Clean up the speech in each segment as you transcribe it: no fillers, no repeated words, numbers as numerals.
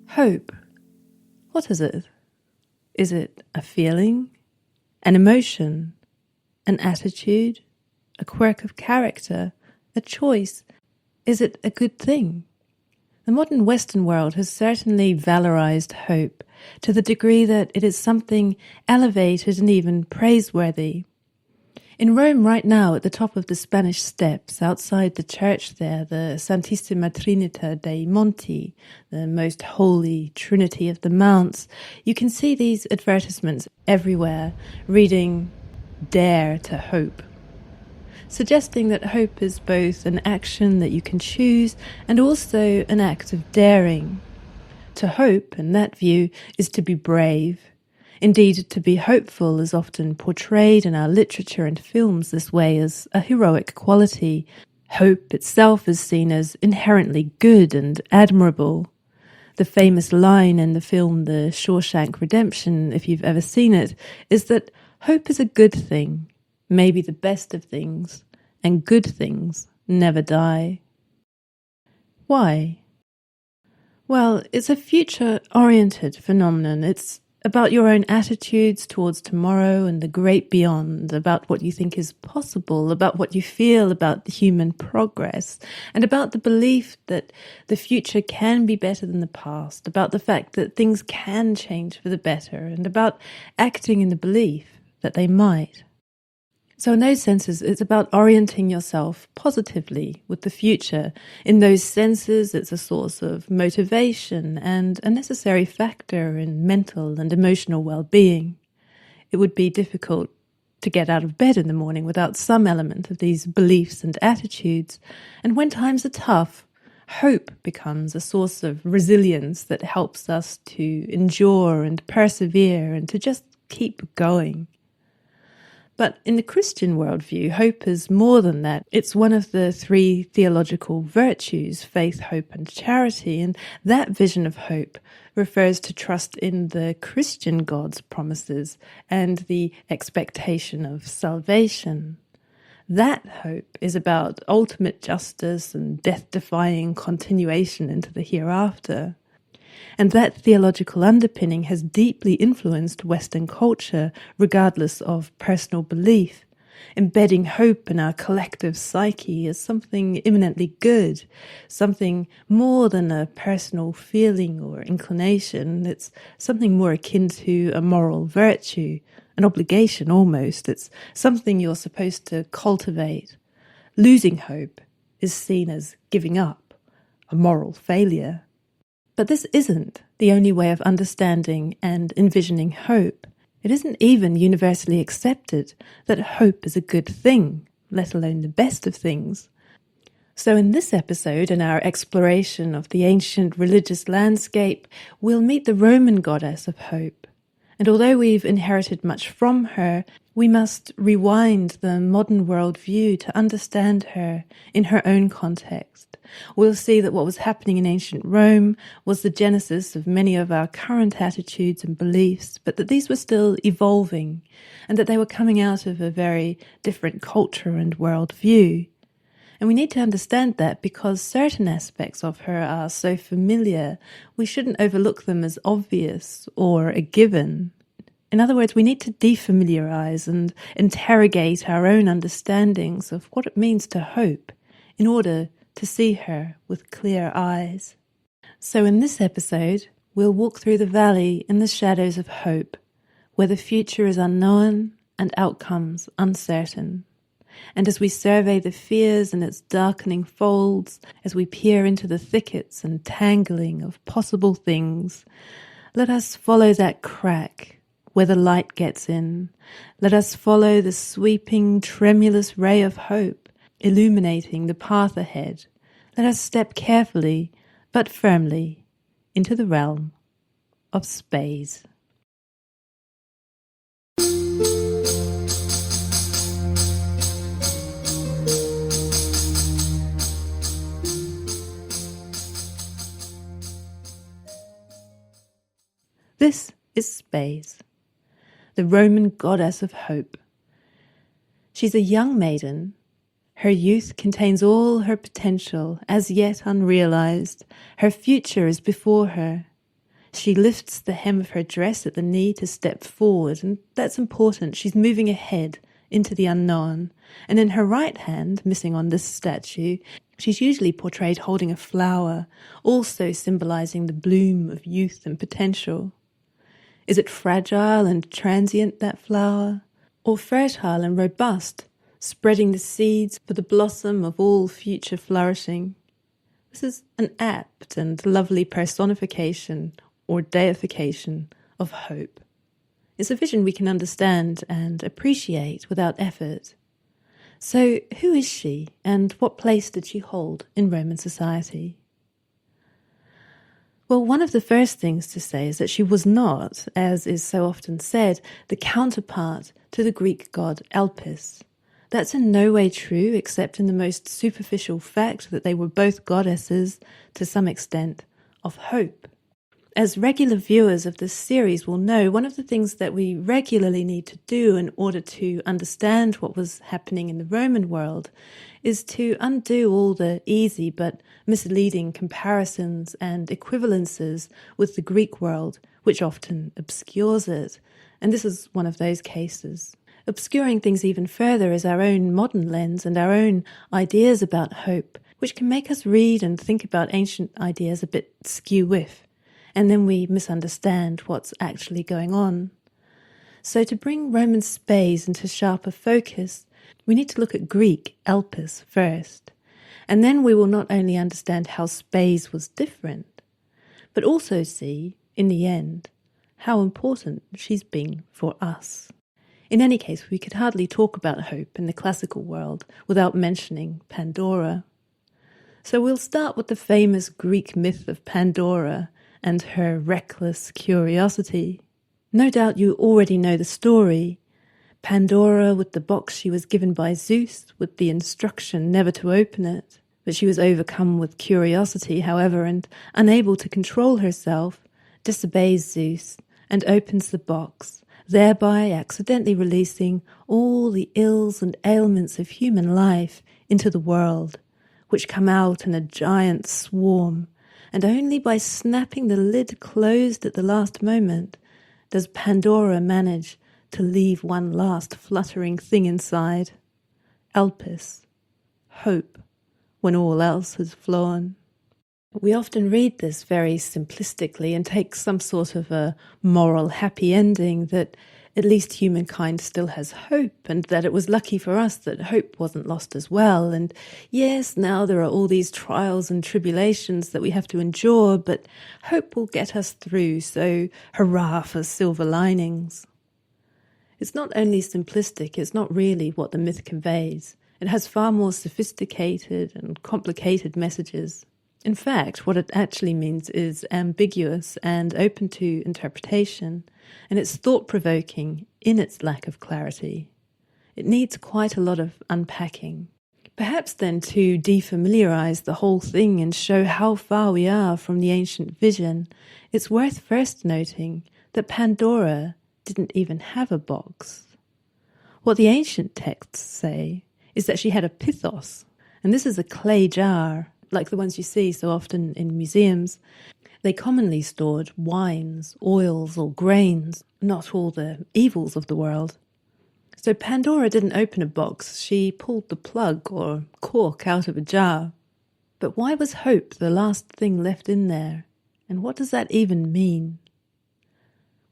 Hope. What is it? Is it a feeling, an emotion, an attitude, a quirk of character, a choice? Is it a good thing? The modern Western world has certainly valorized hope to the degree that it is something elevated and even praiseworthy. In Rome right now, at the top of the Spanish Steps, outside the church there, the Santissima Trinita dei Monti, the most holy Trinity of the Mounts, you can see these advertisements everywhere, reading, "Dare to hope," suggesting that hope is both an action that you can choose and also an act of daring. To hope, in that view, is to be brave. Indeed, to be hopeful is often portrayed in our literature and films this way as a heroic quality. Hope itself is seen as inherently good and admirable. The famous line in the film The Shawshank Redemption, if you've ever seen it, is that hope is a good thing, maybe the best of things, and good things never die. Why? Well, it's a future-oriented phenomenon. It's about your own attitudes towards tomorrow and the great beyond, about what you think is possible, about what you feel about human progress, and about the belief that the future can be better than the past, about the fact that things can change for the better, and about acting in the belief that they might. So in those senses, it's about orienting yourself positively with the future. In those senses, it's a source of motivation and a necessary factor in mental and emotional well-being. It would be difficult to get out of bed in the morning without some element of these beliefs and attitudes. And when times are tough, hope becomes a source of resilience that helps us to endure and persevere and to just keep going. But in the Christian worldview, hope is more than that. It's one of the three theological virtues, faith, hope, and charity. And that vision of hope refers to trust in the Christian God's promises and the expectation of salvation. That hope is about ultimate justice and death-defying continuation into the hereafter. And that theological underpinning has deeply influenced Western culture, regardless of personal belief, embedding hope in our collective psyche as something imminently good, something more than a personal feeling or inclination. It's something more akin to a moral virtue, an obligation almost. It's something you're supposed to cultivate. Losing hope is seen as giving up, a moral failure. But this isn't the only way of understanding and envisioning hope. It isn't even universally accepted that hope is a good thing, let alone the best of things. So in this episode, in our exploration of the ancient religious landscape, we'll meet the Roman goddess of hope. And although we've inherited much from her, we must rewind the modern worldview to understand her in her own context. We'll see that what was happening in ancient Rome was the genesis of many of our current attitudes and beliefs, but that these were still evolving and that they were coming out of a very different culture and worldview. And we need to understand that because certain aspects of her are so familiar, we shouldn't overlook them as obvious or a given. In other words, we need to defamiliarize and interrogate our own understandings of what it means to hope in order to see her with clear eyes. So in this episode, we'll walk through the valley in the shadows of hope, where the future is unknown and outcomes uncertain. And as we survey the fears in its darkening folds, as we peer into the thickets and tangling of possible things, let us follow that crack where the light gets in. Let us follow the sweeping, tremulous ray of hope, illuminating the path ahead. Let us step carefully, but firmly, into the realm of Spes. This is Spes, the Roman goddess of hope. She's a young maiden. Her youth contains all her potential, as yet unrealized. Her future is before her. She lifts the hem of her dress at the knee to step forward, and that's important. She's moving ahead into the unknown. And in her right hand, missing on this statue, she's usually portrayed holding a flower, also symbolizing the bloom of youth and potential. Is it fragile and transient, that flower, or fertile and robust, spreading the seeds for the blossom of all future flourishing? This is an apt and lovely personification or deification of hope. It's a vision we can understand and appreciate without effort. So who is she, and what place did she hold in Roman society? Well, one of the first things to say is that she was not, as is so often said, the counterpart to the Greek god Elpis. That's in no way true, except in the most superficial fact that they were both goddesses, to some extent, of hope. As regular viewers of this series will know, one of the things that we regularly need to do in order to understand what was happening in the Roman world is to undo all the easy but misleading comparisons and equivalences with the Greek world, which often obscures it. And this is one of those cases. Obscuring things even further is our own modern lens and our own ideas about hope, which can make us read and think about ancient ideas a bit skew-whiff. And then we misunderstand what's actually going on. So to bring Roman Spes into sharper focus, we need to look at Greek Elpis first. And then we will not only understand how Spes was different, but also see, in the end, how important she's been for us. In any case, we could hardly talk about hope in the classical world without mentioning Pandora. So we'll start with the famous Greek myth of Pandora and her reckless curiosity. No doubt you already know the story. Pandora with the box she was given by Zeus with the instruction never to open it. But she was overcome with curiosity, however, and unable to control herself, disobeys Zeus and opens the box, thereby accidentally releasing all the ills and ailments of human life into the world, which come out in a giant swarm. And only by snapping the lid closed at the last moment does Pandora manage to leave one last fluttering thing inside. Elpis, hope, when all else has flown. We often read this very simplistically and take some sort of a moral happy ending that at least humankind still has hope, and that it was lucky for us that hope wasn't lost as well. And yes, now there are all these trials and tribulations that we have to endure, but hope will get us through, so hurrah for silver linings. It's not only simplistic, it's not really what the myth conveys. It has far more sophisticated and complicated messages. In fact, what it actually means is ambiguous and open to interpretation, and it's thought-provoking in its lack of clarity. It needs quite a lot of unpacking. Perhaps then to defamiliarize the whole thing and show how far we are from the ancient vision, it's worth first noting that Pandora didn't even have a box. What the ancient texts say is that she had a pithos, and this is a clay jar, like the ones you see so often in museums. They commonly stored wines, oils, or grains, not all the evils of the world. So Pandora didn't open a box, she pulled the plug or cork out of a jar. But why was hope the last thing left in there? And what does that even mean?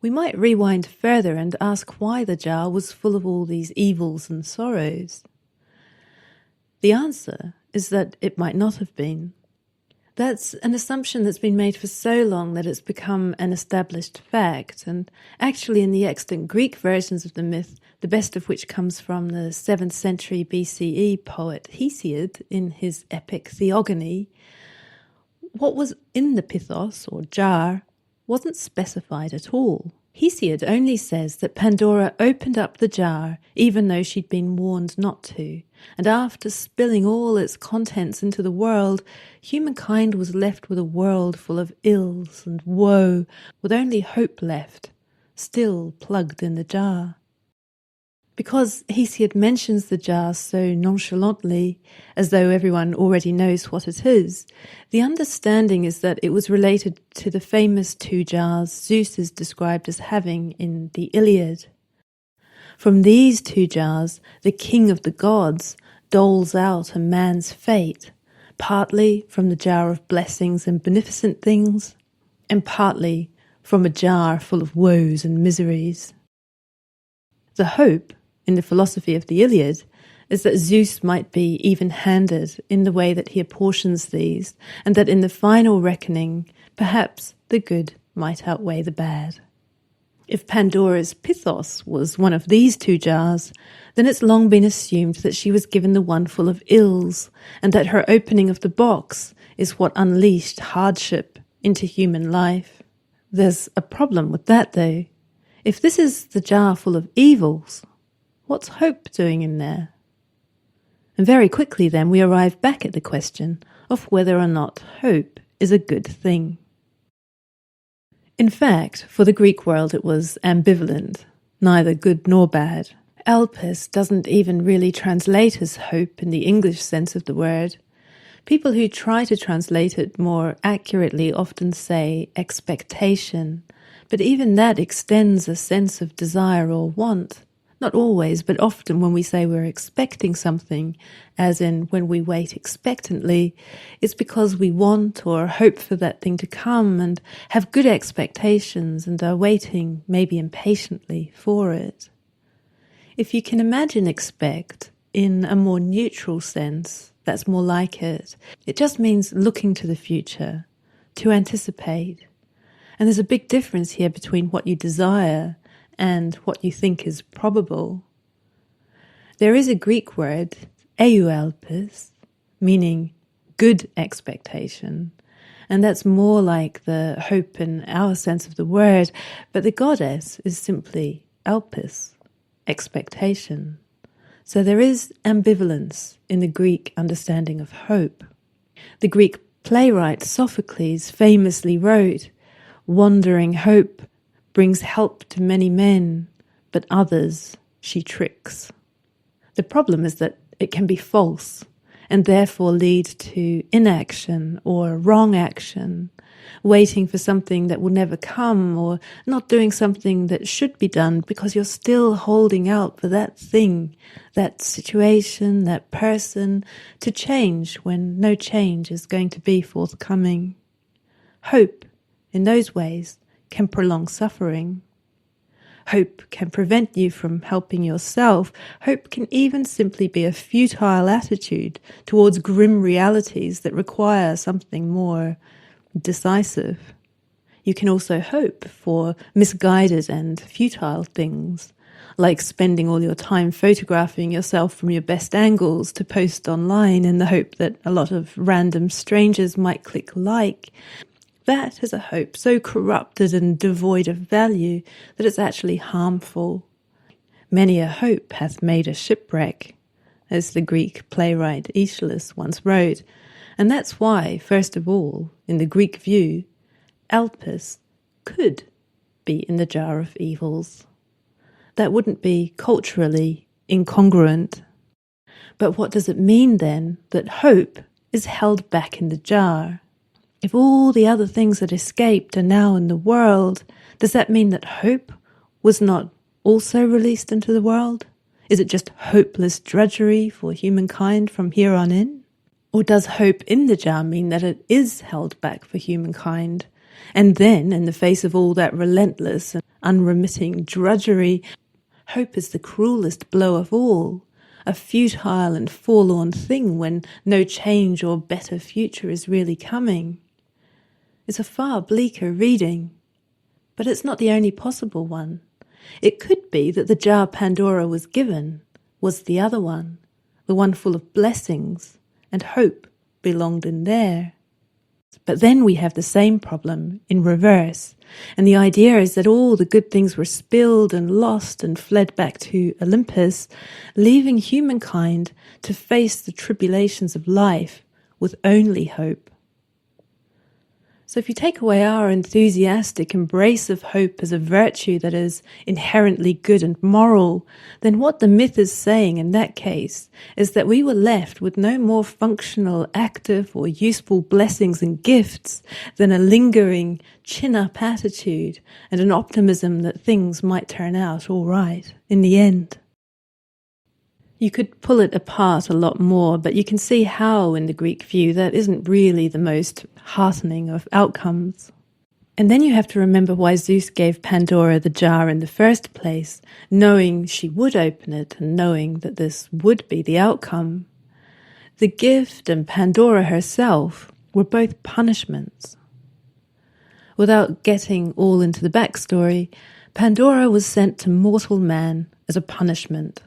We might rewind further and ask why the jar was full of all these evils and sorrows. The answer is that it might not have been. That's an assumption that's been made for so long that it's become an established fact, and actually in the extant Greek versions of the myth, the best of which comes from the 7th century BCE poet Hesiod in his epic Theogony, what was in the pithos or jar wasn't specified at all. Hesiod only says that Pandora opened up the jar even though she'd been warned not to, and after spilling all its contents into the world, humankind was left with a world full of ills and woe, with only hope left, still plugged in the jar. Because Hesiod mentions the jar so nonchalantly, as though everyone already knows what it is, the understanding is that it was related to the famous two jars Zeus is described as having in the Iliad. From these two jars, the king of the gods doles out a man's fate, partly from the jar of blessings and beneficent things, and partly from a jar full of woes and miseries. The hope in the philosophy of the Iliad is that Zeus might be even-handed in the way that he apportions these, and that in the final reckoning, perhaps the good might outweigh the bad. If Pandora's pithos was one of these two jars, then it's long been assumed that she was given the one full of ills, and that her opening of the box is what unleashed hardship into human life. There's a problem with that, though. If this is the jar full of evils, what's hope doing in there? And very quickly then we arrive back at the question of whether or not hope is a good thing. In fact, for the Greek world it was ambivalent, neither good nor bad. Elpis doesn't even really translate as hope in the English sense of the word. People who try to translate it more accurately often say expectation, but even that extends a sense of desire or want. Not always, but often when we say we're expecting something, as in when we wait expectantly, it's because we want or hope for that thing to come and have good expectations and are waiting, maybe impatiently, for it. If you can imagine expect in a more neutral sense, that's more like it. It just means looking to the future, to anticipate. And there's a big difference here between what you desire and what you think is probable. There is a Greek word, Elpis, meaning good expectation, and that's more like the hope in our sense of the word, but the goddess is simply Elpis, expectation. So there is ambivalence in the Greek understanding of hope. The Greek playwright Sophocles famously wrote, "Wandering hope brings help to many men, but others she tricks." The problem is that it can be false and therefore lead to inaction or wrong action, waiting for something that will never come or not doing something that should be done because you're still holding out for that thing, that situation, that person to change when no change is going to be forthcoming. Hope, in those ways, can prolong suffering. Hope can prevent you from helping yourself. Hope can even simply be a futile attitude towards grim realities that require something more decisive. You can also hope for misguided and futile things, like spending all your time photographing yourself from your best angles to post online in the hope that a lot of random strangers might click like. That is a hope so corrupted and devoid of value that it's actually harmful. Many a hope hath made a shipwreck, as the Greek playwright Aeschylus once wrote, and that's why, first of all, in the Greek view, Elpis could be in the jar of evils. That wouldn't be culturally incongruent. But what does it mean then that hope is held back in the jar? If all the other things that escaped are now in the world, does that mean that hope was not also released into the world? Is it just hopeless drudgery for humankind from here on in? Or does hope in the jar mean that it is held back for humankind? And then, in the face of all that relentless and unremitting drudgery, hope is the cruelest blow of all, a futile and forlorn thing when no change or better future is really coming. It's a far bleaker reading, but it's not the only possible one. It could be that the jar Pandora was given was the other one, the one full of blessings, and hope belonged in there. But then we have the same problem in reverse. And the idea is that all the good things were spilled and lost and fled back to Olympus, leaving humankind to face the tribulations of life with only hope. So if you take away our enthusiastic embrace of hope as a virtue that is inherently good and moral, then what the myth is saying in that case is that we were left with no more functional, active or useful blessings and gifts than a lingering chin-up attitude and an optimism that things might turn out all right in the end. You could pull it apart a lot more, but you can see how, in the Greek view, that isn't really the most heartening of outcomes. And then you have to remember why Zeus gave Pandora the jar in the first place, knowing she would open it and knowing that this would be the outcome. The gift and Pandora herself were both punishments. Without getting all into the backstory, Pandora was sent to mortal man as a punishment.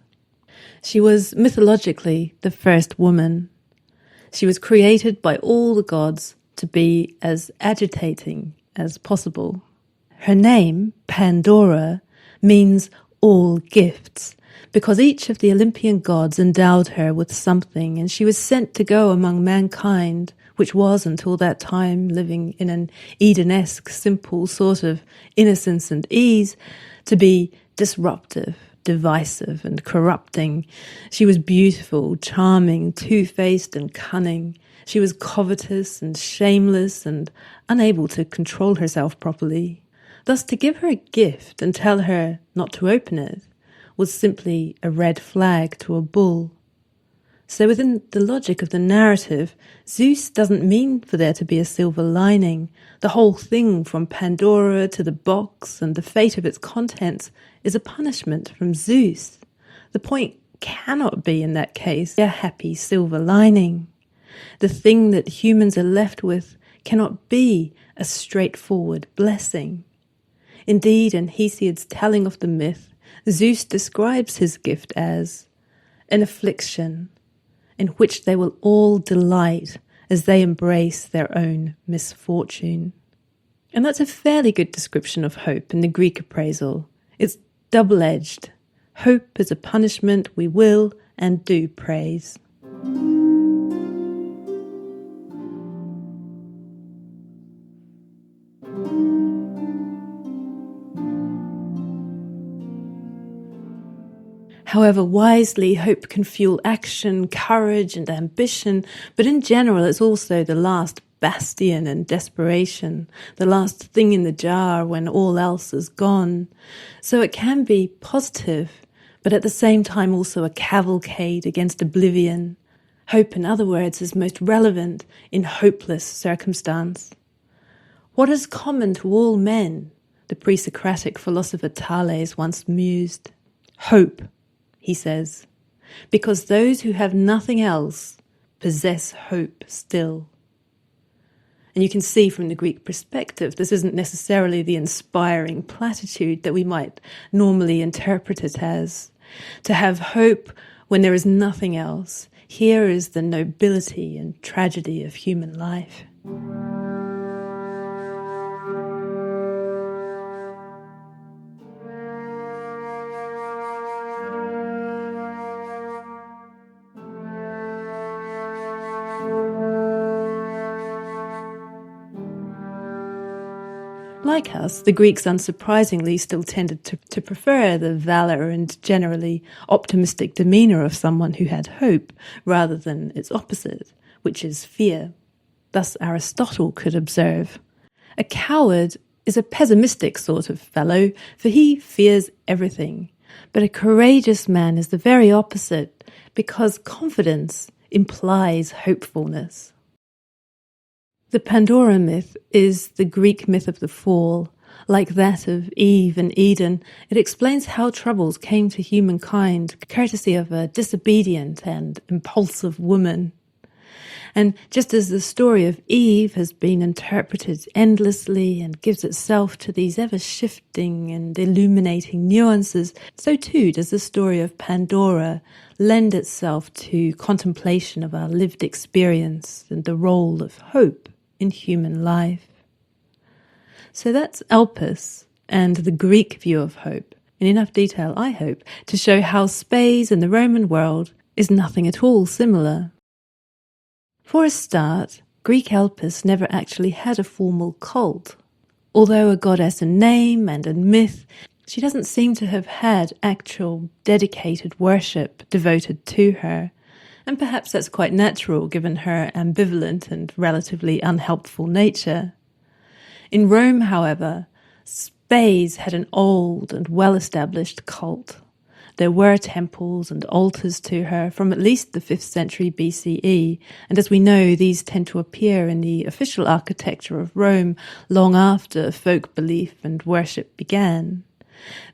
She was mythologically the first woman. She was created by all the gods to be as agitating as possible. Her name, Pandora, means all gifts, because each of the Olympian gods endowed her with something, and she was sent to go among mankind, which was until that time living in an Edenesque, simple sort of innocence and ease, to be disruptive, divisive and corrupting. She was beautiful, charming, two-faced and cunning. She was covetous and shameless and unable to control herself properly. Thus, to give her a gift and tell her not to open it was simply a red flag to a bull. So within the logic of the narrative, Zeus doesn't mean for there to be a silver lining. The whole thing, from Pandora to the box and the fate of its contents, is a punishment from Zeus. The point cannot be, in that case, a happy silver lining. The thing that humans are left with cannot be a straightforward blessing. Indeed, in Hesiod's telling of the myth, Zeus describes his gift as an affliction in which they will all delight as they embrace their own misfortune. And that's a fairly good description of hope in the Greek appraisal. It's double-edged. Hope is a punishment we will and do praise. However, wisely, hope can fuel action, courage and ambition, but in general it's also the last bastion and desperation, the last thing in the jar when all else is gone. So it can be positive, but at the same time also a cavalcade against oblivion. Hope, in other words, is most relevant in hopeless circumstance. What is common to all men, the pre-Socratic philosopher Thales once mused? Hope, he says, because those who have nothing else possess hope still. And you can see from the Greek perspective, this isn't necessarily the inspiring platitude that we might normally interpret it as. To have hope when there is nothing else, here is the nobility and tragedy of human life. Like us, the Greeks unsurprisingly still tended to prefer the valour and generally optimistic demeanour of someone who had hope rather than its opposite, which is fear. Thus Aristotle could observe, a coward is a pessimistic sort of fellow, for he fears everything. But a courageous man is the very opposite, because confidence implies hopefulness. The Pandora myth is the Greek myth of the fall. Like that of Eve and Eden, it explains how troubles came to humankind, courtesy of a disobedient and impulsive woman. And just as the story of Eve has been interpreted endlessly and gives itself to these ever-shifting and illuminating nuances, so too does the story of Pandora lend itself to contemplation of our lived experience and the role of hope. in human life. So that's Elpis and the Greek view of hope, in enough detail, I hope, to show how Spes in the Roman world is nothing at all similar. For a start, Greek Elpis never actually had a formal cult. Although a goddess in name and in myth, she doesn't seem to have had actual dedicated worship devoted to her. And perhaps that's quite natural given her ambivalent and relatively unhelpful nature. In Rome, however, Spes had an old and well-established cult. There were temples and altars to her from at least the 5th century BCE, and as we know, these tend to appear in the official architecture of Rome long after folk belief and worship began.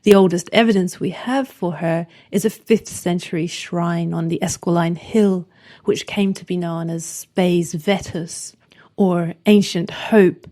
The oldest evidence we have for her is a 5th century shrine on the Esquiline Hill, which came to be known as Spes Vetus, or Ancient Hope,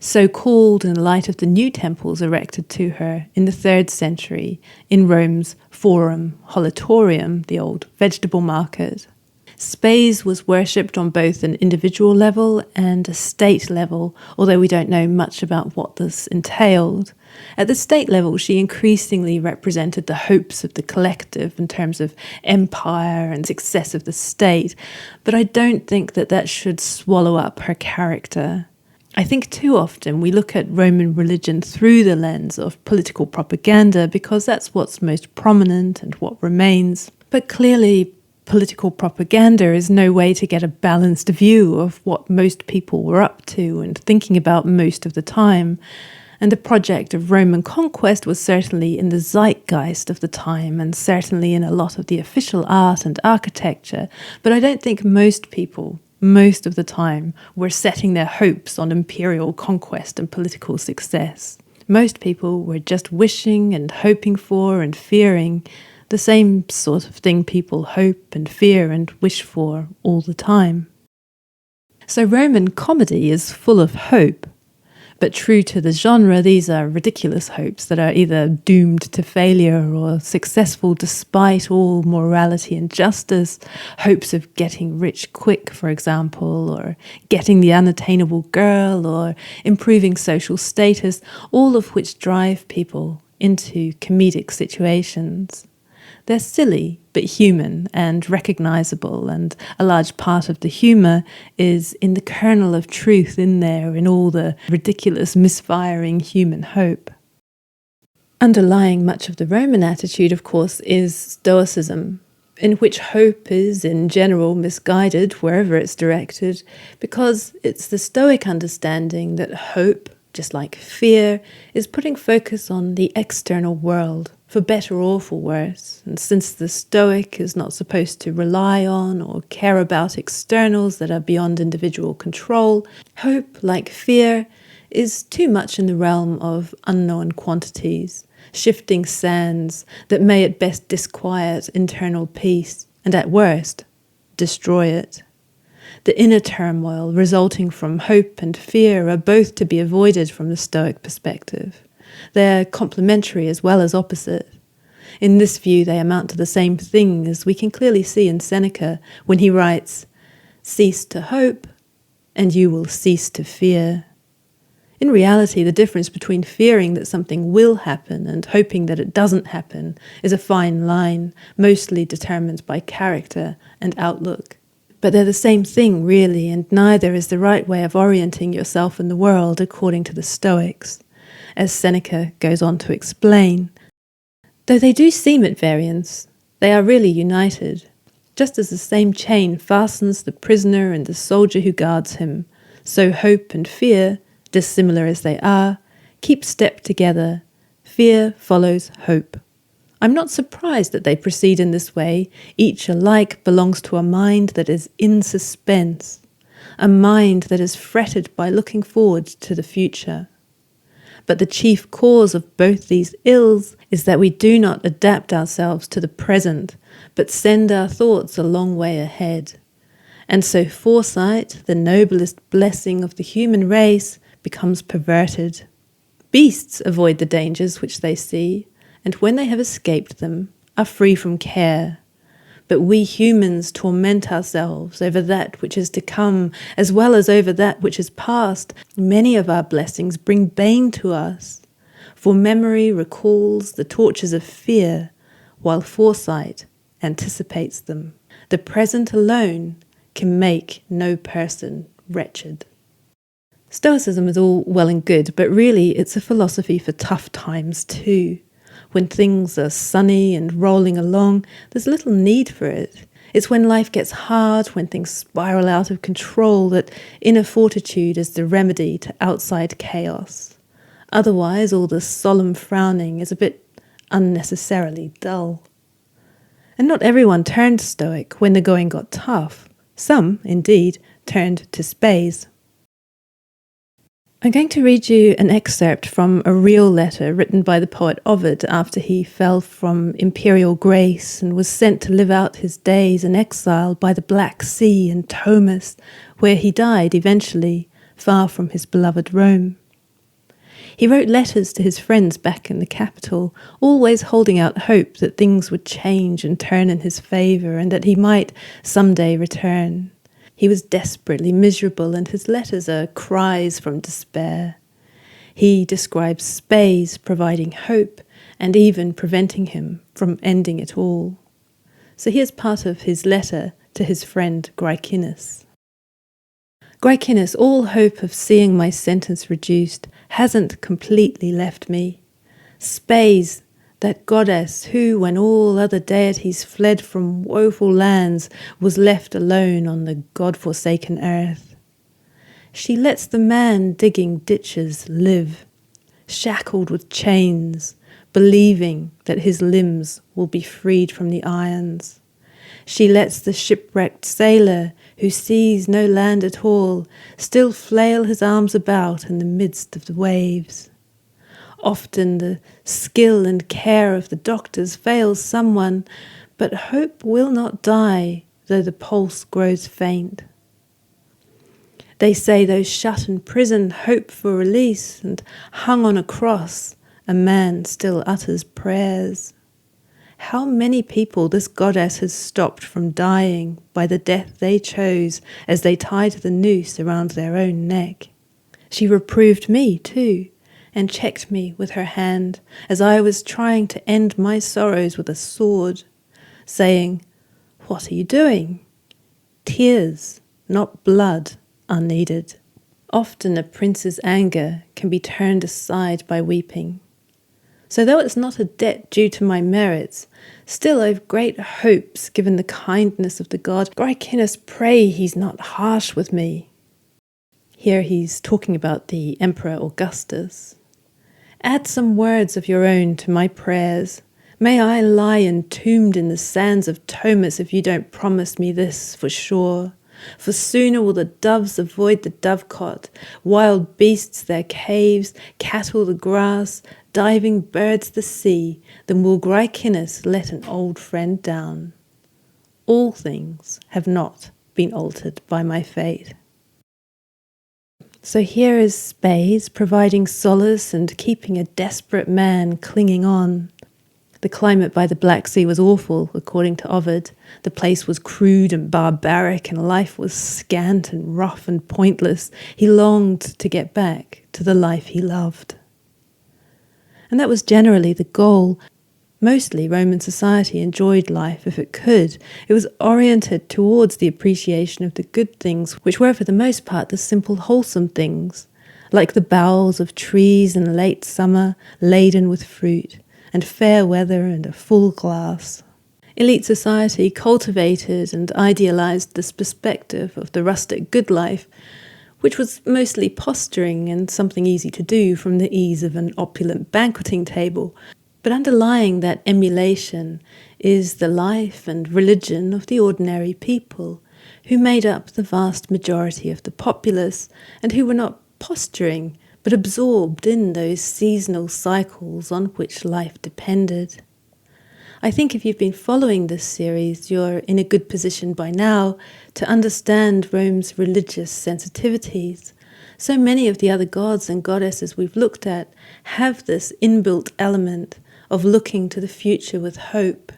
so called in light of the new temples erected to her in the 3rd century in Rome's Forum Holitorium, the old vegetable market. Spes was worshipped on both an individual level and a state level, although we don't know much about what this entailed. At the state level, she increasingly represented the hopes of the collective in terms of empire and success of the state, but I don't think that should swallow up her character. I think too often we look at Roman religion through the lens of political propaganda because that's what's most prominent and what remains. But clearly, political propaganda is no way to get a balanced view of what most people were up to and thinking about most of the time. And the project of Roman conquest was certainly in the zeitgeist of the time and certainly in a lot of the official art and architecture. But I don't think most people, most of the time, were setting their hopes on imperial conquest and political success. Most people were just wishing and hoping for and fearing the same sort of thing people hope and fear and wish for all the time. So Roman comedy is full of hope, but true to the genre, these are ridiculous hopes that are either doomed to failure or successful despite all morality and justice, hopes of getting rich quick, for example, or getting the unattainable girl, or improving social status, all of which drive people into comedic situations. They're silly, but human and recognizable, and a large part of the humor is in the kernel of truth in there, in all the ridiculous, misfiring human hope. Underlying much of the Roman attitude, of course, is Stoicism, in which hope is, in general, misguided wherever it's directed, because it's the Stoic understanding that hope, just like fear, is putting focus on the external world, for better or for worse. And since the Stoic is not supposed to rely on or care about externals that are beyond individual control, hope, like fear, is too much in the realm of unknown quantities, shifting sands that may at best disquiet internal peace, and at worst, destroy it. The inner turmoil resulting from hope and fear are both to be avoided from the Stoic perspective. They're complementary as well as opposite. In this view, they amount to the same thing, as we can clearly see in Seneca when he writes, "Cease to hope, and you will cease to fear." In reality, the difference between fearing that something will happen and hoping that it doesn't happen is a fine line, mostly determined by character and outlook. But they're the same thing, really, and neither is the right way of orienting yourself in the world according to the Stoics, as Seneca goes on to explain. Though they do seem at variance, they are really united. Just as the same chain fastens the prisoner and the soldier who guards him, so hope and fear, dissimilar as they are, keep step together. Fear follows hope. I'm not surprised that they proceed in this way. Each alike belongs to a mind that is in suspense, a mind that is fretted by looking forward to the future. But the chief cause of both these ills is that we do not adapt ourselves to the present, but send our thoughts a long way ahead. And so foresight, the noblest blessing of the human race, becomes perverted. Beasts avoid the dangers which they see, and when they have escaped them, are free from care. But we humans torment ourselves over that which is to come, as well as over that which is past. Many of our blessings bring bane to us, for memory recalls the tortures of fear, while foresight anticipates them. The present alone can make no person wretched. Stoicism is all well and good, but really it's a philosophy for tough times too. When things are sunny and rolling along, there's little need for it. It's when life gets hard, when things spiral out of control, that inner fortitude is the remedy to outside chaos. Otherwise, all the solemn frowning is a bit unnecessarily dull. And not everyone turned stoic when the going got tough. Some, indeed, turned to Spes. I'm going to read you an excerpt from a real letter written by the poet Ovid after he fell from imperial grace and was sent to live out his days in exile by the Black Sea in Tomis, where he died eventually, far from his beloved Rome. He wrote letters to his friends back in the capital, always holding out hope that things would change and turn in his favour and that he might someday return. He was desperately miserable, and his letters are cries from despair. He describes Spes providing hope and even preventing him from ending it all. So here's part of his letter to his friend Greek. Greek, all hope of seeing my sentence reduced hasn't completely left me. Spes, that goddess who, when all other deities fled from woeful lands, was left alone on the God-forsaken earth. She lets the man digging ditches live, shackled with chains, believing that his limbs will be freed from the irons. She lets the shipwrecked sailor, who sees no land at all, still flail his arms about in the midst of the waves. Often the skill and care of the doctors fails someone, but hope will not die, though the pulse grows faint. They say those shut in prison hope for release, and hung on a cross, a man still utters prayers. How many people this goddess has stopped from dying by the death they chose as they tied the noose around their own neck. She reproved me too, and checked me with her hand as I was trying to end my sorrows with a sword, saying, "What are you doing? Tears, not blood, are needed." Often a prince's anger can be turned aside by weeping. So though it's not a debt due to my merits, still I've great hopes given the kindness of the god. Greek, pray he's not harsh with me. Here he's talking about the Emperor Augustus. Add some words of your own to my prayers. May I lie entombed in the sands of Tomis if you don't promise me this for sure. For sooner will the doves avoid the dovecot, wild beasts their caves, cattle the grass, diving birds the sea, than will Greek let an old friend down. All things have not been altered by my fate. So here is Spes providing solace and keeping a desperate man clinging on. The climate by the Black Sea was awful, according to Ovid. The place was crude and barbaric, and life was scant and rough and pointless. He longed to get back to the life he loved. And that was generally the goal. Mostly Roman society enjoyed life if it could. It was oriented towards the appreciation of the good things, which were for the most part the simple wholesome things, like the boughs of trees in late summer laden with fruit, and fair weather and a full glass. Elite society cultivated and idealized this perspective of the rustic good life, which was mostly posturing and something easy to do from the ease of an opulent banqueting table. But underlying that emulation is the life and religion of the ordinary people, who made up the vast majority of the populace, and who were not posturing, but absorbed in those seasonal cycles on which life depended. I think if you've been following this series, you're in a good position by now to understand Rome's religious sensitivities. So many of the other gods and goddesses we've looked at have this inbuilt element of looking to the future with hope.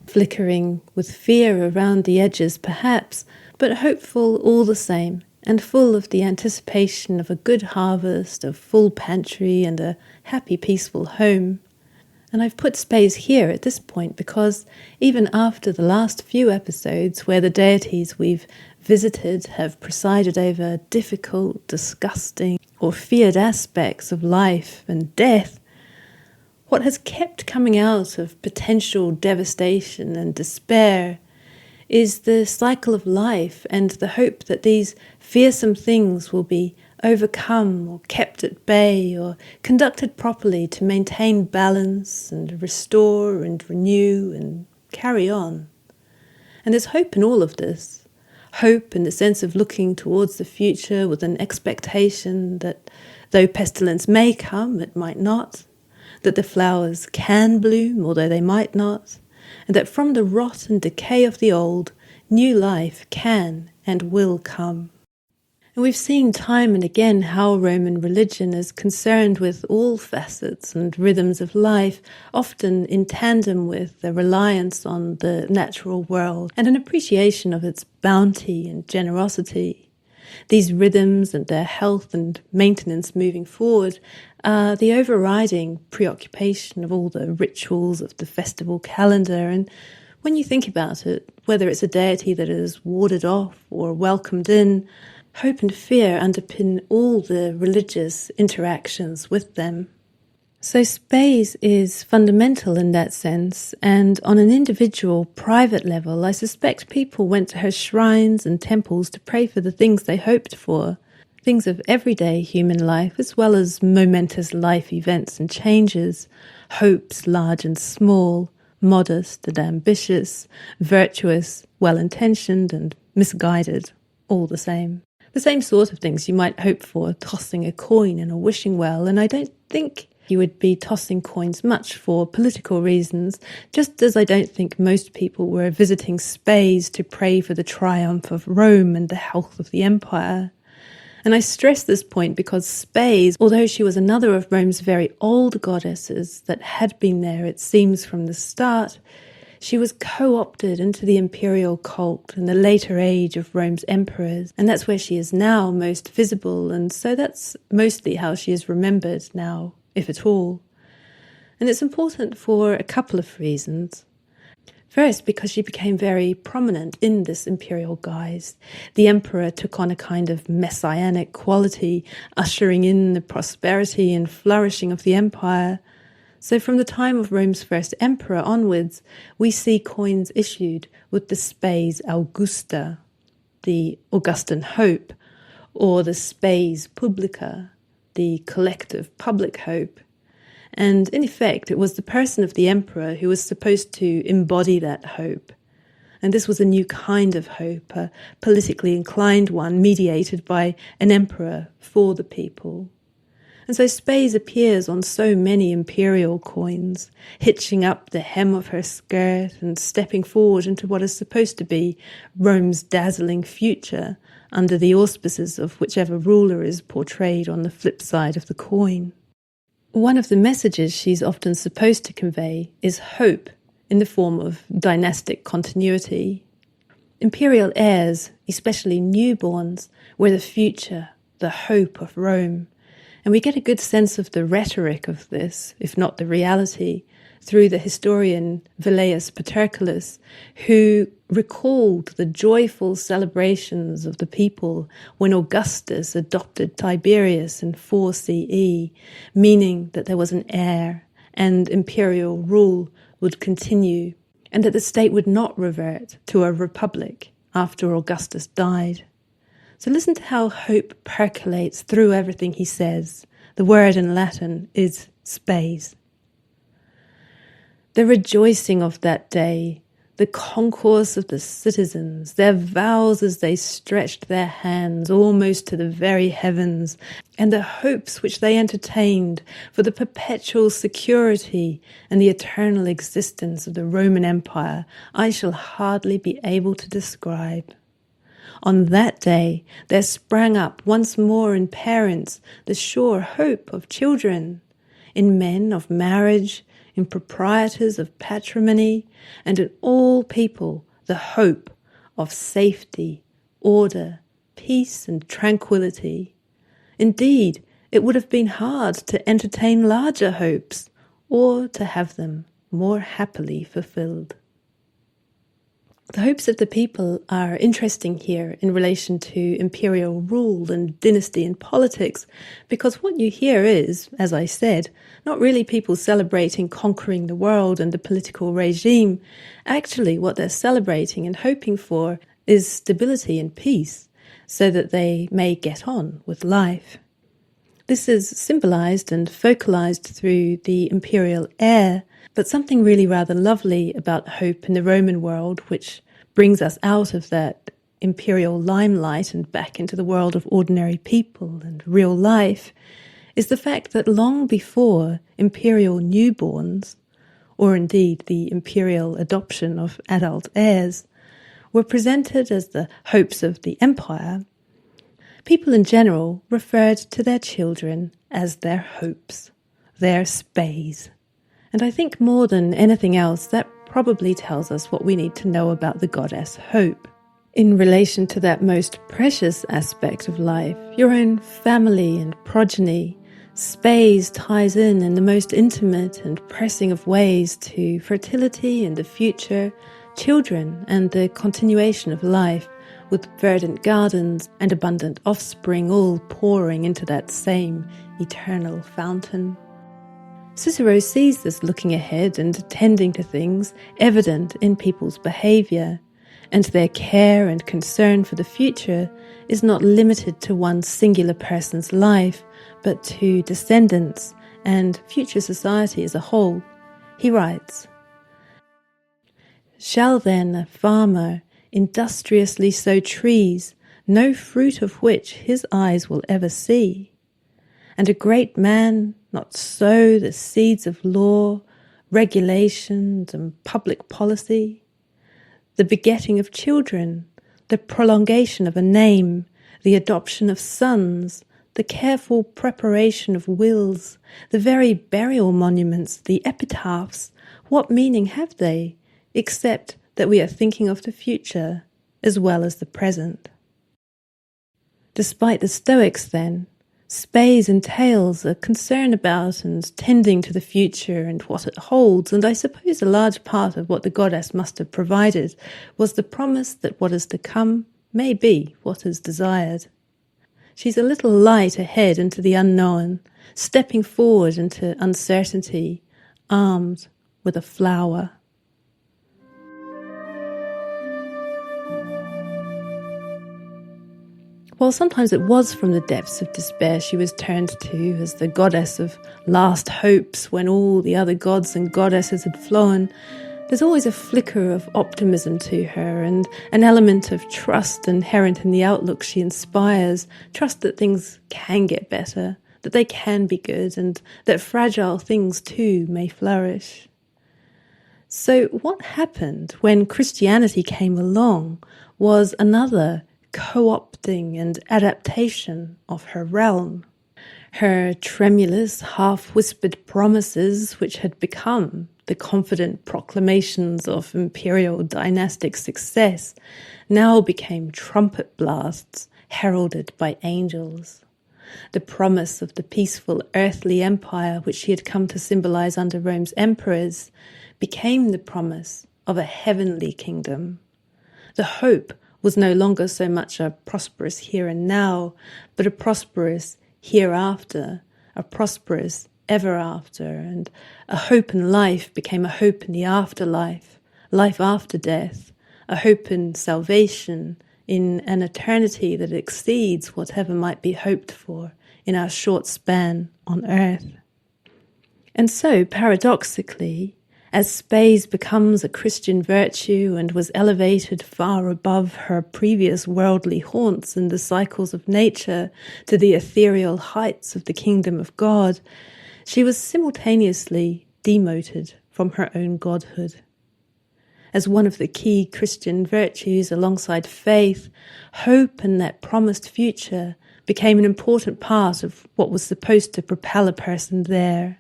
flickering with fear around the edges perhaps, but hopeful all the same, and full of the anticipation of a good harvest, a full pantry, and a happy, peaceful home. And I've put Spes here at this point because even after the last few episodes where the deities we've visited have presided over difficult, disgusting, or feared aspects of life and death, what has kept coming out of potential devastation and despair is the cycle of life and the hope that these fearsome things will be overcome or kept at bay or conducted properly to maintain balance and restore and renew and carry on. And there's hope in all of this. Hope in the sense of looking towards the future with an expectation that though pestilence may come, it might not, that the flowers can bloom although they might not, and that from the rot and decay of the old, new life can and will come. And we've seen time and again how Roman religion is concerned with all facets and rhythms of life, often in tandem with the reliance on the natural world and an appreciation of its bounty and generosity. These rhythms and their health and maintenance moving forward are the overriding preoccupation of all the rituals of the festival calendar. And when you think about it, whether it's a deity that is warded off or welcomed in, hope and fear underpin all the religious interactions with them. So Spes is fundamental in that sense, and on an individual, private level, I suspect people went to her shrines and temples to pray for the things they hoped for, things of everyday human life as well as momentous life events and changes, hopes large and small, modest and ambitious, virtuous, well-intentioned and misguided, all the same. The same sort of things you might hope for tossing a coin in a wishing well, and I don't think you would be tossing coins much for political reasons, just as I don't think most people were visiting Spes to pray for the triumph of Rome and the health of the empire. And I stress this point because Spes, although she was another of Rome's very old goddesses that had been there, it seems, from the start, she was co-opted into the imperial cult in the later age of Rome's emperors, and that's where she is now most visible, and so that's mostly how she is remembered now, if at all. And it's important for a couple of reasons. First, because she became very prominent in this imperial guise. The emperor took on a kind of messianic quality, ushering in the prosperity and flourishing of the empire. So from the time of Rome's first emperor onwards, we see coins issued with the Spes Augusta, the Augustan hope, or the Spes Publica, the collective public hope. And in effect, it was the person of the emperor who was supposed to embody that hope. And this was a new kind of hope, a politically inclined one, mediated by an emperor for the people. And so Spes appears on so many imperial coins, hitching up the hem of her skirt and stepping forward into what is supposed to be Rome's dazzling future under the auspices of whichever ruler is portrayed on the flip side of the coin. One of the messages she's often supposed to convey is hope in the form of dynastic continuity. Imperial heirs, especially newborns, were the future, the hope of Rome. And we get a good sense of the rhetoric of this, if not the reality, through the historian Velleius Paterculus, who recalled the joyful celebrations of the people when Augustus adopted Tiberius in 4 CE, meaning that there was an heir and imperial rule would continue, and that the state would not revert to a republic after Augustus died. So listen to how hope percolates through everything he says. The word in Latin is spes. The rejoicing of that day, the concourse of the citizens, their vows as they stretched their hands almost to the very heavens, and the hopes which they entertained for the perpetual security and the eternal existence of the Roman Empire, I shall hardly be able to describe. On that day there sprang up once more in parents the sure hope of children, in men of marriage, in proprietors of patrimony, and in all people the hope of safety, order, peace and tranquillity. Indeed, it would have been hard to entertain larger hopes, or to have them more happily fulfilled. The hopes of the people are interesting here in relation to imperial rule and dynasty and politics, because what you hear is, as I said, not really people celebrating conquering the world and the political regime. Actually, what they're celebrating and hoping for is stability and peace, so that they may get on with life. This is symbolized and focalized through the imperial heir, but something really rather lovely about hope in the Roman world, which brings us out of that imperial limelight and back into the world of ordinary people and real life, is the fact that long before imperial newborns, or indeed the imperial adoption of adult heirs, were presented as the hopes of the empire, people in general referred to their children as their hopes, their Spes. And I think more than anything else, that probably tells us what we need to know about the goddess Hope. In relation to that most precious aspect of life, your own family and progeny, Spes ties in the most intimate and pressing of ways to fertility and the future, children and the continuation of life, with verdant gardens and abundant offspring all pouring into that same eternal fountain. Cicero sees this looking ahead and attending to things evident in people's behaviour, and their care and concern for the future is not limited to one singular person's life, but to descendants and future society as a whole. He writes, "Shall then a farmer industriously sow trees, no fruit of which his eyes will ever see? And a great man not sow the seeds of law, regulations, and public policy? The begetting of children, the prolongation of a name, the adoption of sons, the careful preparation of wills, the very burial monuments, the epitaphs, what meaning have they, except that we are thinking of the future as well as the present?" Despite the Stoics, then, Spes entails a concern about and tending to the future and what it holds, and I suppose a large part of what the goddess must have provided was the promise that what is to come may be what is desired. She's a little light ahead into the unknown, stepping forward into uncertainty, armed with a flower. While sometimes it was from the depths of despair she was turned to as the goddess of last hopes when all the other gods and goddesses had flown, there's always a flicker of optimism to her and an element of trust inherent in the outlook she inspires, trust that things can get better, that they can be good, and that fragile things too may flourish. So what happened when Christianity came along was another co-opting and adaptation of her realm. Her tremulous, half-whispered promises, which had become the confident proclamations of imperial dynastic success, now became trumpet blasts heralded by angels. The promise of the peaceful earthly empire which she had come to symbolize under Rome's emperors became the promise of a heavenly kingdom. The hope was no longer so much a prosperous here and now, but a prosperous hereafter, a prosperous ever after, and a hope in life became a hope in the afterlife, life after death, a hope in salvation, in an eternity that exceeds whatever might be hoped for in our short span on earth. And so, paradoxically, as Spes becomes a Christian virtue and was elevated far above her previous worldly haunts and the cycles of nature to the ethereal heights of the kingdom of God, she was simultaneously demoted from her own godhood. As one of the key Christian virtues alongside faith, hope and that promised future became an important part of what was supposed to propel a person there.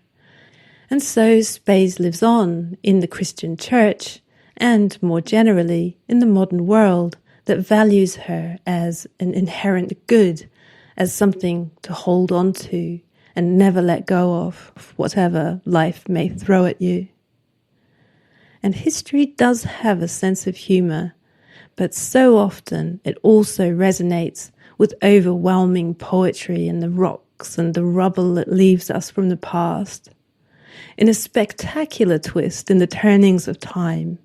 And so Spes lives on in the Christian church and more generally in the modern world that values her as an inherent good, as something to hold on to and never let go of, whatever life may throw at you. And history does have a sense of humour, but so often it also resonates with overwhelming poetry in the rocks and the rubble that leaves us from the past. In a spectacular twist in the turnings of time,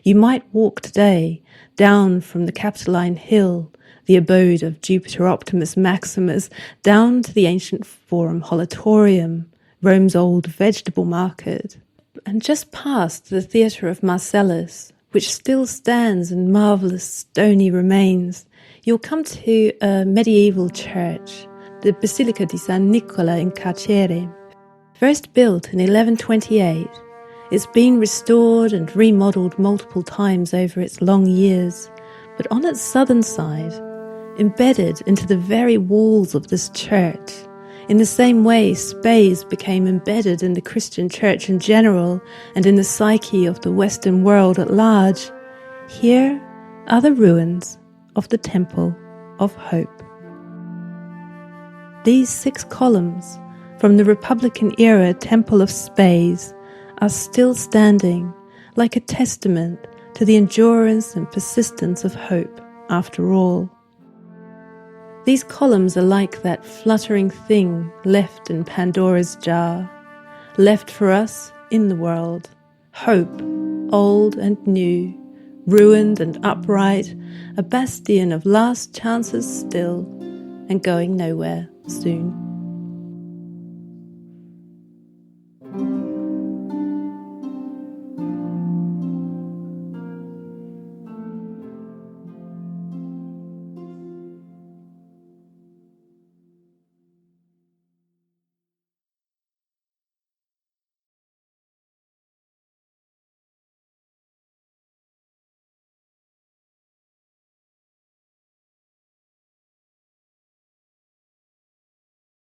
you might walk today down from the Capitoline Hill, the abode of Jupiter Optimus Maximus, down to the ancient Forum Holatorium, Rome's old vegetable market, and just past the Theatre of Marcellus, which still stands in marvellous stony remains, you'll come to a medieval church, the Basilica di San Nicola in Carcere. First built in 1128, it's been restored and remodelled multiple times over its long years, but on its southern side, embedded into the very walls of this church, in the same way Spes became embedded in the Christian church in general and in the psyche of the Western world at large, here are the ruins of the Temple of Hope. These 6 columns from the Republican-era Temple of Spes are still standing like a testament to the endurance and persistence of hope after all. These columns are like that fluttering thing left in Pandora's jar, left for us in the world, hope, old and new, ruined and upright, a bastion of last chances still, and going nowhere soon.